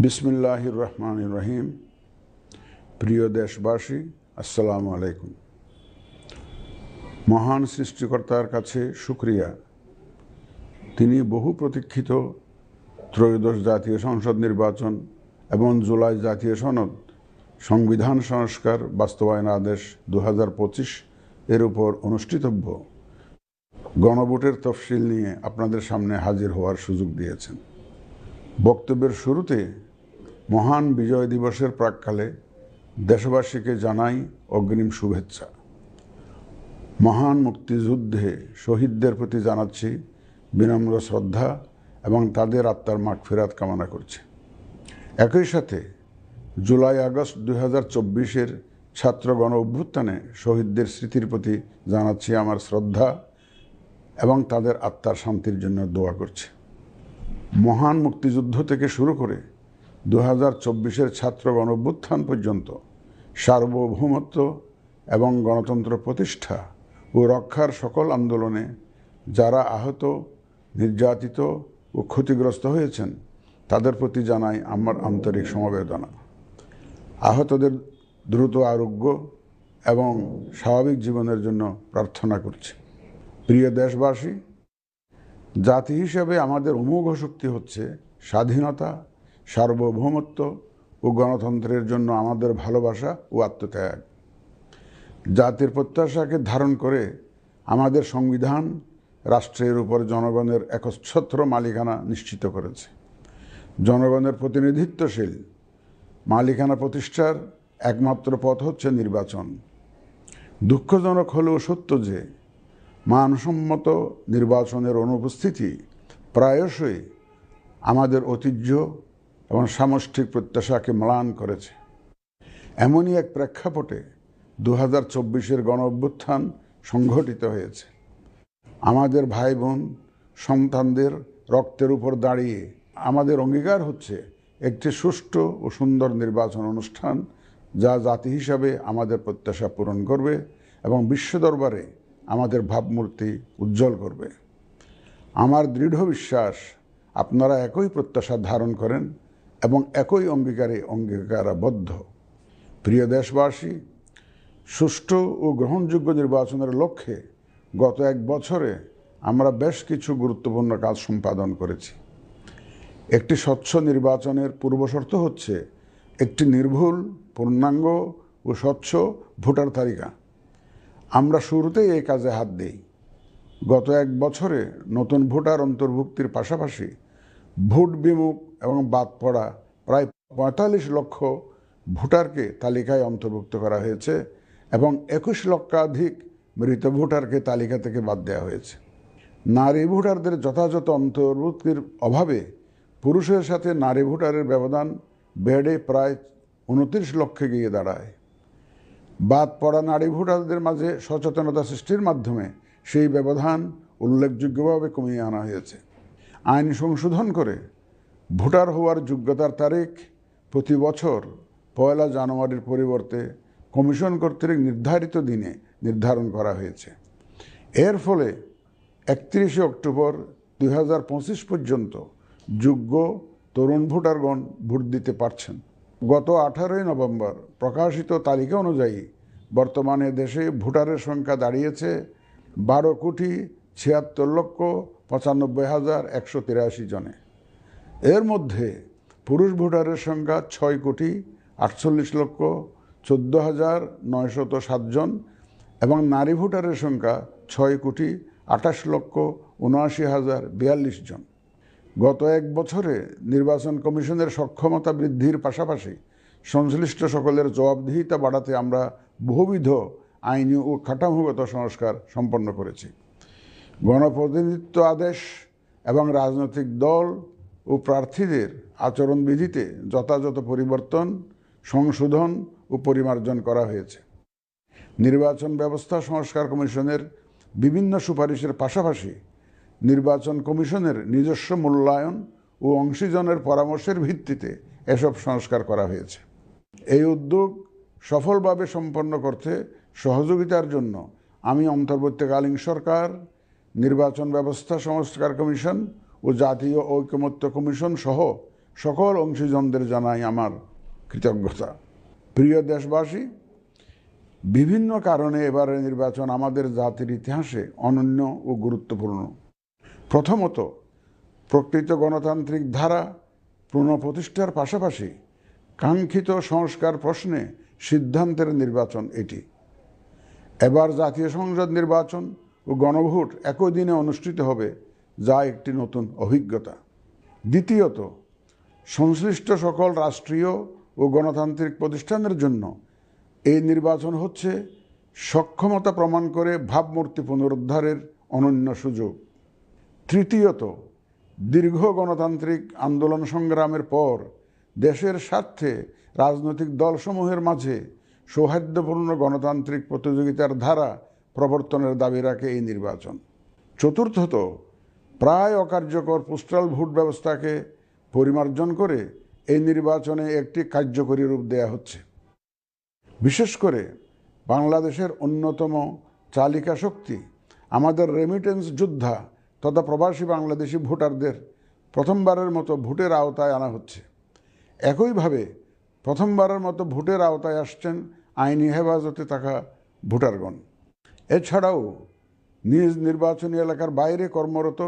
বিসমিল্লাহির রহমানির রহিম। প্রিয় দেশবাসী, আসসালামু আলাইকুম। মহান সৃষ্টিকর্তার কাছে শুকরিয়া, তিনি বহু প্রতীক্ষিত ত্রয়োদশ জাতীয় সংসদ নির্বাচন এবং জুলাই জাতীয় সনদ সংবিধান সংস্কার বাস্তবায়ন আদেশ 2025 এর উপর অনুষ্ঠিতব্য গণভোটের তফসিল নিয়ে আপনাদের সামনে হাজির হওয়ার সুযোগ দিয়েছেন। বক্তব্যের শুরুতে মহান বিজয় দিবসের প্রাক্কালে দেশবাসীকে জানাই অগ্রিম শুভেচ্ছা। মহান মুক্তিযুদ্ধে শহীদদের প্রতি জানাচ্ছি বিনম্র শ্রদ্ধা এবং তাদের আত্মার মাগফিরাত কামনা করছি। একই সাথে জুলাই আগস্ট 2024-এর ছাত্র গণ অভ্যুত্থানে শহীদদের স্মৃতির প্রতি জানাচ্ছি আমার শ্রদ্ধা এবং তাদের আত্মার শান্তির জন্য দোয়া করছি। মহান মুক্তিযুদ্ধ থেকে শুরু করে 2024-এর ছাত্র গণ অভ্যুত্থান পর্যন্ত সার্বভৌমত্ব এবং গণতন্ত্র প্রতিষ্ঠা ও রক্ষার সকল আন্দোলনে যারা আহত, নির্যাতিত ও ক্ষতিগ্রস্ত হয়েছেন তাদের প্রতি জানাই আমার আন্তরিক সমবেদনা। আহতদের দ্রুত আরোগ্য এবং স্বাভাবিক জীবনের জন্য প্রার্থনা করছি। প্রিয় দেশবাসী, জাতি হিসেবে আমাদের অমোঘ শক্তি হচ্ছে স্বাধীনতা, সার্বভৌমত্ব ও গণতন্ত্রের জন্য আমাদের ভালোবাসা ও আত্মত্যাগ। জাতির প্রত্যাশাকে ধারণ করে আমাদের সংবিধান রাষ্ট্রের উপর জনগণের একচ্ছত্র মালিকানা নিশ্চিত করেছে। জনগণের প্রতিনিধিত্বশীল মালিকানা প্রতিষ্ঠার একমাত্র পথ হচ্ছে নির্বাচন। দুঃখজনক হলেও সত্য যে মানসম্মত নির্বাচনের অনুপস্থিতি প্রায়শই আমাদের ঐতিহ্য এবং সামষ্টিক প্রত্যাশাকে ম্লান করেছে। এমনই এক প্রেক্ষাপটে 2024-এর গণ অভ্যুত্থান সংঘটিত হয়েছে। আমাদের ভাই বোন সন্তানদের রক্তের উপর দাঁড়িয়ে আমাদের অঙ্গীকার হচ্ছে একটি সুষ্ঠু ও সুন্দর নির্বাচন অনুষ্ঠান, যা জাতি হিসাবে আমাদের প্রত্যাশা পূরণ করবে এবং বিশ্ব দরবারে আমাদের ভাবমূর্তি উজ্জ্বল করবে। আমার দৃঢ় বিশ্বাস আপনারা একই প্রত্যাশা ধারণ করেন এবং একই অঙ্গীকারে অঙ্গীকারাবদ্ধ। প্রিয় দেশবাসী, সুষ্ঠু ও গ্রহণযোগ্য নির্বাচনের লক্ষ্যে গত এক বছরে আমরা বেশ কিছু গুরুত্বপূর্ণ কাজ সম্পাদন করেছি। একটি স্বচ্ছ নির্বাচনের পূর্বশর্ত হচ্ছে একটি নির্ভুল, পূর্ণাঙ্গ ও স্বচ্ছ ভোটার তালিকা। আমরা শুরুতেই এই কাজে হাত দিই। গত এক বছরে নতুন ভোটার অন্তর্ভুক্তির পাশাপাশি ভোট বিমুখ এবং বাদ পড়া প্রায় 45 লক্ষ ভোটারকে তালিকায় অন্তর্ভুক্ত করা হয়েছে এবং 21 লক্ষাধিক মৃত ভোটারকে তালিকা থেকে বাদ দেওয়া হয়েছে। নারী ভোটারদের যথাযথ অন্তর্ভুক্তির অভাবে পুরুষের সাথে নারী ভোটারের ব্যবধান বেড়ে প্রায় 29 লক্ষে গিয়ে দাঁড়ায়। বাদ পড়া নারী ভোটারদের মাঝে সচেতনতা সৃষ্টির মাধ্যমে সেই ব্যবধান উল্লেখযোগ্যভাবে কমিয়ে আনা হয়েছে। আইন সংশোধন করে ভোটার হওয়ার যোগ্যতার তারিখ প্রতি বছর 1 জানুয়ারির পরিবর্তে কমিশন কর্তৃক নির্ধারিত দিনে নির্ধারণ করা হয়েছে। এর ফলে 31 অক্টোবর 2025 পর্যন্ত যোগ্য তরুণ ভোটারগণ ভোট দিতে পারছেন। গত 18 নভেম্বর প্রকাশিত তালিকা অনুযায়ী বর্তমানে দেশে ভোটারের সংখ্যা দাঁড়িয়েছে 12,76,95,183 জনে। এর মধ্যে পুরুষ ভোটারের সংখ্যা 6,48,14,907 জন এবং নারী ভোটারের সংখ্যা 6,28,79,042 জন। গত এক বছরে নির্বাচন কমিশনের সক্ষমতা বৃদ্ধির পাশাপাশি সংশ্লিষ্ট সকলের জবাবদিহিতা বাড়াতে আমরা বহুবিধ আইনি ও কাঠামোগত সংস্কার সম্পন্ন করেছি। গণপ্রতিনিধিত্ব আদেশ এবং রাজনৈতিক দল ও প্রার্থীদের আচরণবিধিতে যথাযথ পরিবর্তন, সংশোধন ও পরিমার্জন করা হয়েছে। নির্বাচন ব্যবস্থা সংস্কার কমিশনের বিভিন্ন সুপারিশের পাশাপাশি নির্বাচন কমিশনের নিজস্ব মূল্যায়ন ও অংশীজনের পরামর্শের ভিত্তিতে এসব সংস্কার করা হয়েছে। এই উদ্যোগ সফলভাবে সম্পন্ন করতে সহযোগিতার জন্য আমি অন্তর্বর্তীকালীন সরকার, নির্বাচন ব্যবস্থা সংস্কার কমিশন ও জাতীয় ঐকমত্য কমিশন সহ সকল অংশীজনদের জানাই আমার কৃতজ্ঞতা। প্রিয় দেশবাসী, বিভিন্ন কারণে এবারের নির্বাচন আমাদের জাতির ইতিহাসে অনন্য ও গুরুত্বপূর্ণ। প্রথমত, প্রকৃত গণতান্ত্রিক ধারা পুনঃপ্রতিষ্ঠার পাশাপাশি কাঙ্ক্ষিত সংস্কার প্রশ্নে সিদ্ধান্তের নির্বাচন এটি। এবার জাতীয় সংসদ নির্বাচন ও গণভোট একই দিনে অনুষ্ঠিত হবে, যা একটি নতুন অভিজ্ঞতা। দ্বিতীয়ত, সংশ্লিষ্ট সকল রাষ্ট্রীয় ও গণতান্ত্রিক প্রতিষ্ঠানের জন্য এই নির্বাচন হচ্ছে সক্ষমতা প্রমাণ করে ভাবমূর্তি পুনরুদ্ধারের অনন্য সুযোগ। তৃতীয়ত, দীর্ঘ গণতান্ত্রিক আন্দোলন সংগ্রামের পর দেশের স্বার্থে রাজনৈতিক দলসমূহের মাঝে সৌহার্দ্যপূর্ণ গণতান্ত্রিক প্রতিযোগিতার ধারা প্রবর্তনের দাবি রাখে এই নির্বাচন। চতুর্থত, প্রায় অকার্যকর পোস্টাল ভোট ব্যবস্থাকে পরিমার্জন করে এই নির্বাচনে একটি কার্যকরী রূপ দেয়া হচ্ছে। বিশেষ করে বাংলাদেশের অন্যতম চালিকা শক্তি আমাদের রেমিটেন্স যোদ্ধা তথা প্রবাসী বাংলাদেশি ভোটারদের প্রথমবারের মতো ভোটের আওতায় আনা হচ্ছে। একইভাবে প্রথমবারের মতো ভোটের আওতায় আসছেন আইনি হেফাজতে থাকা ভোটারগণ। এছাড়াও নিজ নির্বাচনী এলাকার বাইরে কর্মরত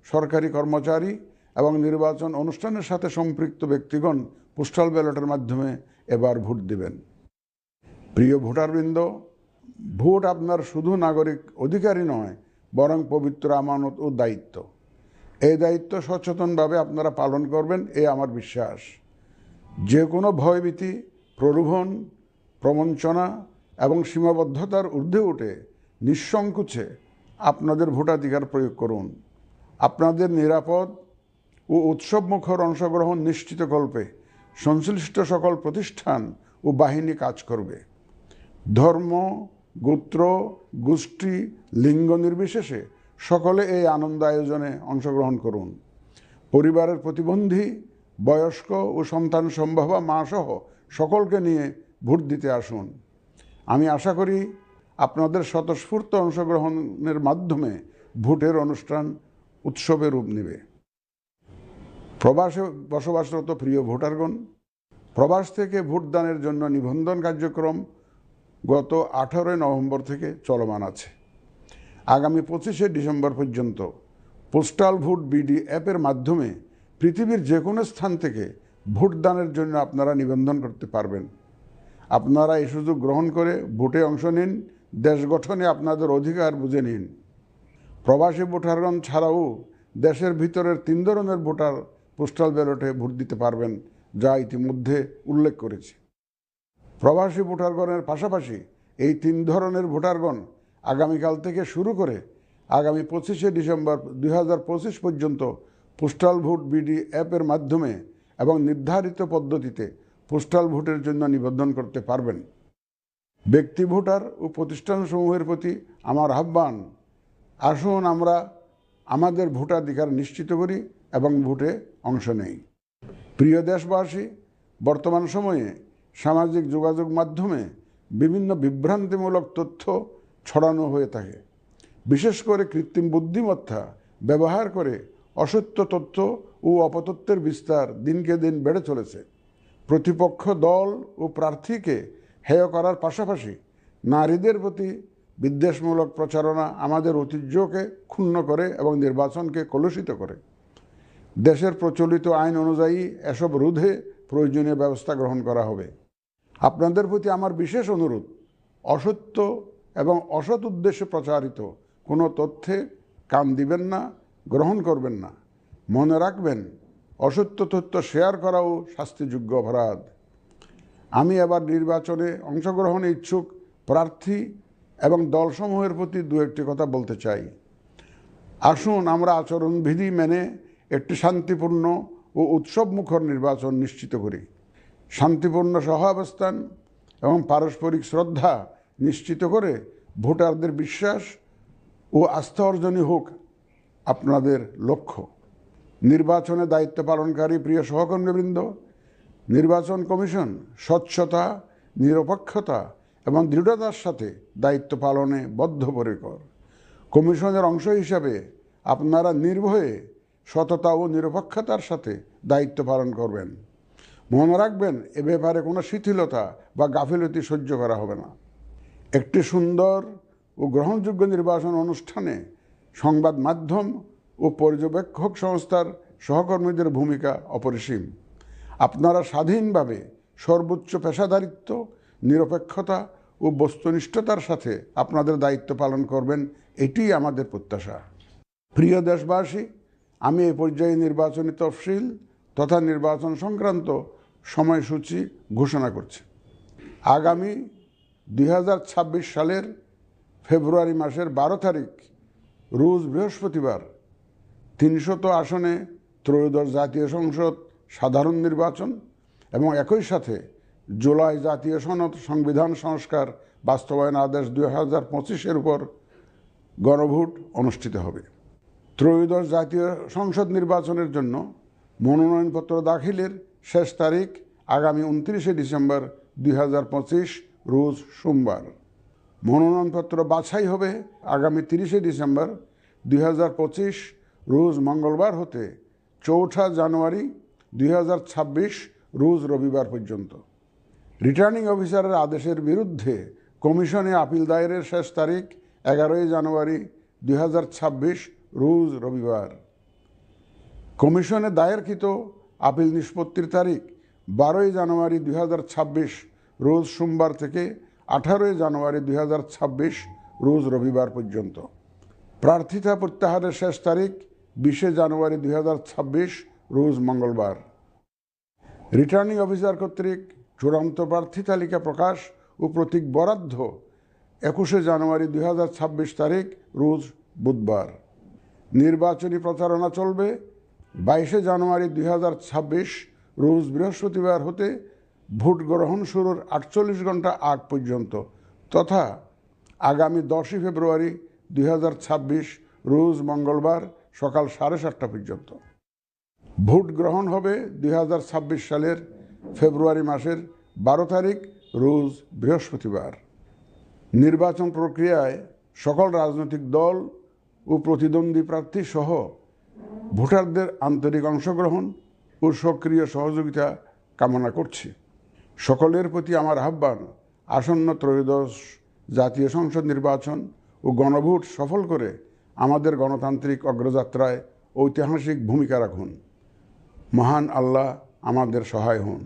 সরকারি কর্মচারী এবং নির্বাচন অনুষ্ঠানের সাথে সম্পৃক্ত ব্যক্তিগণ পোস্টাল ব্যালটের মাধ্যমে এবার ভোট দিবেন। প্রিয় ভোটারবৃন্দ, ভোট আপনার শুধু নাগরিক অধিকারই নয়, বরং পবিত্র আমানত ও দায়িত্ব। এই দায়িত্ব সচেতনভাবে আপনারা পালন করবেন, এ আমার বিশ্বাস। যে কোনো ভয়ভীতি, প্রলোভন, প্রবঞ্চনা এবং সীমাবদ্ধতার ঊর্ধ্বে উঠে নিঃসংকোচে আপনাদের ভোটাধিকার প্রয়োগ করুন। আপনাদের নিরাপদ ও উৎসবমুখর অংশগ্রহণ নিশ্চিতকল্পে সংশ্লিষ্ট সকল প্রতিষ্ঠান ও বাহিনী কাজ করবে। ধর্ম, গোত্র, গোষ্ঠী, লিঙ্গ নির্বিশেষে সকলে এই আনন্দ আয়োজনে অংশগ্রহণ করুন। পরিবারের প্রতিবন্ধী, বয়স্ক ও সন্তান সম্ভবা মা সহ সকলকে নিয়ে ভোট দিতে আসুন। আমি আশা করি আপনাদের স্বতঃস্ফূর্ত অংশগ্রহণের মাধ্যমে ভোটের অনুষ্ঠান উৎসবে রূপ নেবে। প্রবাসে বসবাসরত প্রিয় ভোটারগণ, প্রবাস থেকে ভোটদানের জন্য নিবন্ধন কার্যক্রম গত 18 নভেম্বর থেকে চলমান আছে। আগামী 25 ডিসেম্বর পর্যন্ত পোস্টাল ভোট বিডি অ্যাপের মাধ্যমে পৃথিবীর যে কোনো স্থান থেকে ভোটদানের জন্য আপনারা নিবন্ধন করতে পারবেন। আপনারা এই সুযোগ গ্রহণ করে ভোটে অংশ নিন, দেশ গঠনে আপনাদের অধিকার বুঝে নিন। প্রবাসী ভোটারগণ ছাড়াও দেশের ভিতরের 3 ধরনের ভোটার পোস্টাল ব্যালটে ভোট দিতে পারবেন, যা ইতিমধ্যে উল্লেখ করেছি। প্রবাসী ভোটারগণের পাশাপাশি এই 3 ধরনের ভোটারগণ আগামীকাল থেকে শুরু করে আগামী 25 ডিসেম্বর 2025 পর্যন্ত পোস্টাল ভোট বিডি অ্যাপের মাধ্যমে এবং নির্ধারিত পদ্ধতিতে পোস্টাল ভোটের জন্য নিবন্ধন করতে পারবেন। ব্যক্তি ভোটার ও প্রতিষ্ঠানসমূহের প্রতি আমার আহ্বান, আসুন আমরা আমাদের ভোটাধিকার নিশ্চিত করি এবং ভোটে অংশ নেই। প্রিয় দেশবাসী, বর্তমান সময়ে সামাজিক যোগাযোগ মাধ্যমে বিভিন্ন বিভ্রান্তিমূলক তথ্য ছড়ানো হয়ে থাকে। বিশেষ করে কৃত্রিম বুদ্ধিমত্তা ব্যবহার করে অসত্য তথ্য ও অপতথ্যের বিস্তার দিনকে দিন বেড়ে চলেছে। প্রতিপক্ষ দল ও প্রার্থীকে হেয় করার পাশাপাশি নারীদের প্রতি বিদ্বেষমূলক প্রচারণা আমাদের ঐতিহ্যকে ক্ষুণ্ণ করে এবং নির্বাচনকে কলুষিত করে। দেশের প্রচলিত আইন অনুযায়ী এসব রোধে প্রয়োজনীয় ব্যবস্থা গ্রহণ করা হবে। আপনাদের প্রতি আমার বিশেষ অনুরোধ, অসত্য এবং অসৎ উদ্দেশ্যে প্রচারিত কোনো তথ্যে কান দিবেন না, গ্রহণ করবেন না। মনে রাখবেন, অসত্য তথ্য শেয়ার করাও শাস্তিযোগ্য অপরাধ। আমি এবার নির্বাচনে অংশগ্রহণে ইচ্ছুক প্রার্থী এবং দলসমূহের প্রতি দু একটি কথা বলতে চাই। আসুন আমরা আচরণবিধি মেনে একটি শান্তিপূর্ণ ও উৎসবমুখর নির্বাচন নিশ্চিত করি। শান্তিপূর্ণ সহাবস্থান এবং পারস্পরিক শ্রদ্ধা নিশ্চিত করে ভোটারদের বিশ্বাস ও আস্থা অর্জনই হোক আপনাদের লক্ষ্য। নির্বাচনে দায়িত্ব পালনকারী প্রিয় সহকর্মীবৃন্দ, নির্বাচন কমিশন স্বচ্ছতা, নিরপেক্ষতা এবং দৃঢ়তার সাথে দায়িত্ব পালনে বদ্ধপরিকর। কমিশনের অংশ হিসাবে আপনারা নির্ভয়ে সততা ও নিরপেক্ষতার সাথে দায়িত্ব পালন করবেন। মনে রাখবেন, এ ব্যাপারে কোনো শিথিলতা বা গাফিলতি সহ্য করা হবে না। একটি সুন্দর ও গ্রহণযোগ্য নির্বাচন অনুষ্ঠানে সংবাদ মাধ্যম ও পর্যবেক্ষক সংস্থার সহকর্মীদের ভূমিকা অপরিসীম। আপনারা স্বাধীনভাবে সর্বোচ্চ পেশাদারিত্ব, নিরপেক্ষতা ও বস্তুনিষ্ঠতার সাথে আপনাদের দায়িত্ব পালন করবেন, এটিই আমাদের প্রত্যাশা। প্রিয় দেশবাসী, আমি এই পর্যায়ে নির্বাচনী তফসিল তথা নির্বাচন সংক্রান্ত সময়সূচি ঘোষণা করছি। আগামী 2026 সালের ফেব্রুয়ারি মাসের 12 তারিখ রোজ বৃহস্পতিবার 300 আসনে ত্রয়োদশ জাতীয় সংসদ সাধারণ নির্বাচন এবং একই সাথে জুলাই জাতীয় সনদ সংবিধান সংস্কার বাস্তবায়ন আদেশ 2025-এর উপর গণভোট অনুষ্ঠিত হবে। ত্রয়োদশ জাতীয় সংসদ নির্বাচনের জন্য মনোনয়নপত্র দাখিলের শেষ তারিখ আগামী 29 ডিসেম্বর 2025 রোজ সোমবার। মনোনয়নপত্র বাছাই হবে আগামী 30 ডিসেম্বর 2025 রোজ মঙ্গলবার হতে 4 জানুয়ারি 2026 রোজ রবিবার পর্যন্ত। রিটার্নিং অফিসারের আদেশের বিরুদ্ধে কমিশনে আপিল দায়েরের শেষ তারিখ 11 জানুয়ারি 2026 রোজ রবিবার। কমিশনে দায়েরকৃত আপিল নিষ্পত্তির তারিখ 12 জানুয়ারি 2026 রোজ সোমবার থেকে 18 জানুয়ারি 2026 রোজ রবিবার পর্যন্ত। প্রার্থিতা প্রত্যাহারের শেষ তারিখ 20 জানুয়ারি 2026 রোজ মঙ্গলবার। রিটার্নিং অফিসার কর্তৃক চূড়ান্ত প্রার্থী তালিকা প্রকাশ ও প্রতীক বরাদ্দ 21 জানুয়ারি 2026 তারিখ রোজ বুধবার। নির্বাচনী প্রচারণা চলবে 22 জানুয়ারি 2026 রোজ বৃহস্পতিবার হতে ভোট গ্রহণ শুরুর 48 ঘন্টা আগ পর্যন্ত তথা আগামী 10 ফেব্রুয়ারি 2026 রোজ মঙ্গলবার সকাল 7:30 পর্যন্ত। ভোট গ্রহণ হবে 2026 সালের ফেব্রুয়ারি মাসের 12 তারিখ রোজ বৃহস্পতিবার। নির্বাচন প্রক্রিয়ায় সকল রাজনৈতিক দল ও প্রতিদ্বন্দ্বী প্রার্থী সহ ভোটারদের আন্তরিক অংশগ্রহণ ও সক্রিয় সহযোগিতা কামনা করছি। সকলের প্রতি আমার আহ্বান, আসন্ন ত্রয়োদশ জাতীয় সংসদ নির্বাচন ও গণভোট সফল করে আমাদের গণতান্ত্রিক অগ্রযাত্রায় ঐতিহাসিক ভূমিকা রাখুন। মহান আল্লাহ আমাদের সহায় হন।